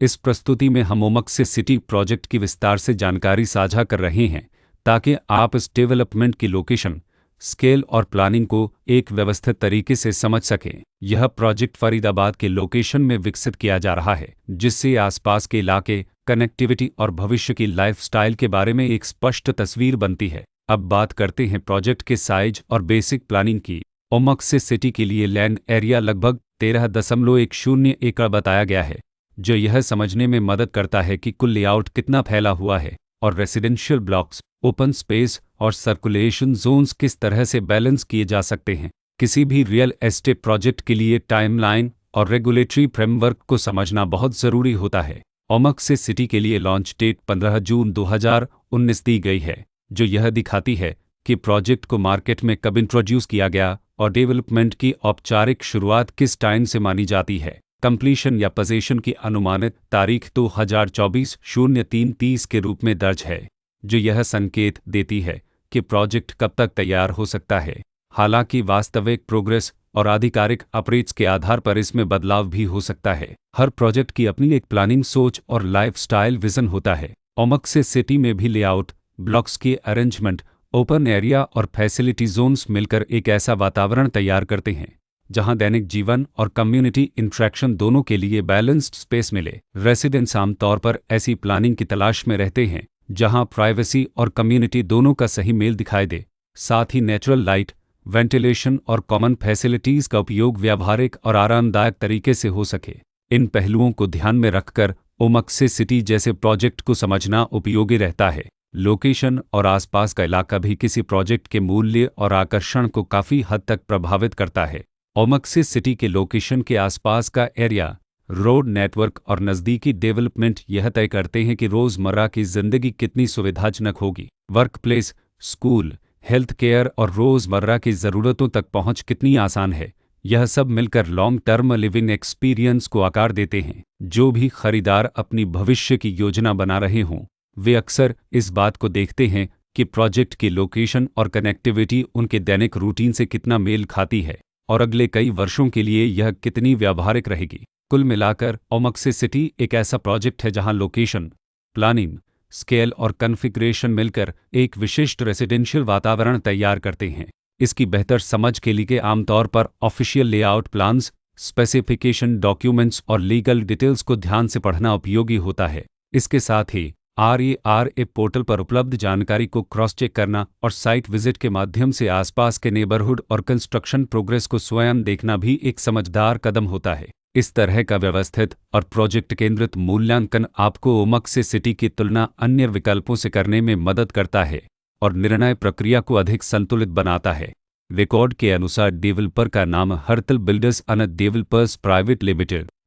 इस प्रस्तुति में हम ओमक्से सिटी प्रोजेक्ट की विस्तार से जानकारी साझा कर रहे हैं ताकि आप इस डेवलपमेंट की लोकेशन, स्केल और प्लानिंग को एक व्यवस्थित तरीके से समझ सकें। यह प्रोजेक्ट फरीदाबाद के लोकेशन में विकसित किया जा रहा है, जिससे आसपास के इलाके, कनेक्टिविटी और भविष्य की लाइफस्टाइल के बारे में एक स्पष्ट तस्वीर बनती है। अब बात करते हैं प्रोजेक्ट के साइज और बेसिक प्लानिंग की। ओमक्से सिटी के लिए लैंड एरिया लगभग 13.10 एकड़ बताया गया है, जो यह समझने में मदद करता है कि कुल लेआउट कितना फैला हुआ है और रेसिडेंशियल ब्लॉक्स, ओपन स्पेस और सर्कुलेशन जोन्स किस तरह से बैलेंस किए जा सकते हैं। किसी भी रियल एस्टेट प्रोजेक्ट के लिए टाइमलाइन और रेगुलेटरी फ्रेमवर्क को समझना बहुत ज़रूरी होता है। ओमक्से सिटी के लिए लॉन्च डेट 15 जून 2019 दी गई है, जो यह दिखाती है कि प्रोजेक्ट को मार्केट में कब इंट्रोड्यूस किया गया और डेवलपमेंट की औपचारिक शुरुआत किस टाइम से मानी जाती है। कंप्लीशन या पोजीशन की अनुमानित तारीख 2024-03-30 के रूप में दर्ज है, जो यह संकेत देती है कि प्रोजेक्ट कब तक तैयार हो सकता है। हालांकि वास्तविक प्रोग्रेस और आधिकारिक अपडेट्स के आधार पर इसमें बदलाव भी हो सकता है। हर प्रोजेक्ट की अपनी एक प्लानिंग सोच और लाइफस्टाइल विजन होता है। ओमक्से सिटी में भी लेआउट, ब्लॉक्स की अरेंजमेंट, ओपन एरिया और फैसिलिटी जोन्स मिलकर एक ऐसा वातावरण तैयार करते हैं जहां दैनिक जीवन और कम्युनिटी इंटरेक्शन दोनों के लिए बैलेंस्ड स्पेस मिले। रेसिडेंट्स आमतौर पर ऐसी प्लानिंग की तलाश में रहते हैं जहां प्राइवेसी और कम्युनिटी दोनों का सही मेल दिखाई दे। साथ ही नेचुरल लाइट, वेंटिलेशन और कॉमन फैसिलिटीज़ का उपयोग व्यावहारिक और आरामदायक तरीके से हो सके। इन पहलुओं को ध्यान में रखकर ओमक्से सिटी जैसे प्रोजेक्ट को समझना उपयोगी रहता है। लोकेशन और आसपास का इलाका भी किसी प्रोजेक्ट के मूल्य और आकर्षण को काफ़ी हद तक प्रभावित करता है। ओमक्से सिटी के लोकेशन के आसपास का एरिया, रोड नेटवर्क और नज़दीकी डेवलपमेंट यह तय करते हैं कि रोज़मर्रा की ज़िंदगी कितनी सुविधाजनक होगी। Work place, school, health care और रोज़मर्रा की ज़रूरतों तक पहुंच कितनी आसान है। यह सब मिलकर लॉन्ग टर्म लिविंग एक्सपीरियंस को आकार देते हैं। जो भी खरीदार अपनी भविष्य की योजना बना रहे हों, वे अक्सर इस बात को देखते हैं कि प्रोजेक्ट की लोकेशन और कनेक्टिविटी उनके दैनिक रूटीन से कितना मेल खाती है और अगले कई वर्षों के लिए यह कितनी व्यावहारिक रहेगी। कुल मिलाकर ओमक्से सिटी एक ऐसा प्रोजेक्ट है जहां लोकेशन, प्लानिंग, स्केल और कॉन्फ़िगरेशन मिलकर एक विशिष्ट रेसिडेंशियल वातावरण तैयार करते हैं। इसकी बेहतर समझ के लिए आमतौर पर official layout plans, specification documents और लीगल डिटेल्स को ध्यान से पढ़ना उपयोगी होता है। इसके साथ ही RERA पोर्टल पर उपलब्ध जानकारी को क्रॉस चेक करना और साइट विजिट के माध्यम से आसपास के नेबरहुड और कंस्ट्रक्शन प्रोग्रेस को स्वयं देखना भी एक समझदार कदम होता है। इस तरह का व्यवस्थित और प्रोजेक्ट केंद्रित मूल्यांकन आपको ओमक्से सिटी की तुलना अन्य विकल्पों से करने में मदद करता है और निर्णय प्रक्रिया को अधिक संतुलित बनाता है। रिकॉर्ड के अनुसार डेवलपर का नाम Hartal builders and developers private limited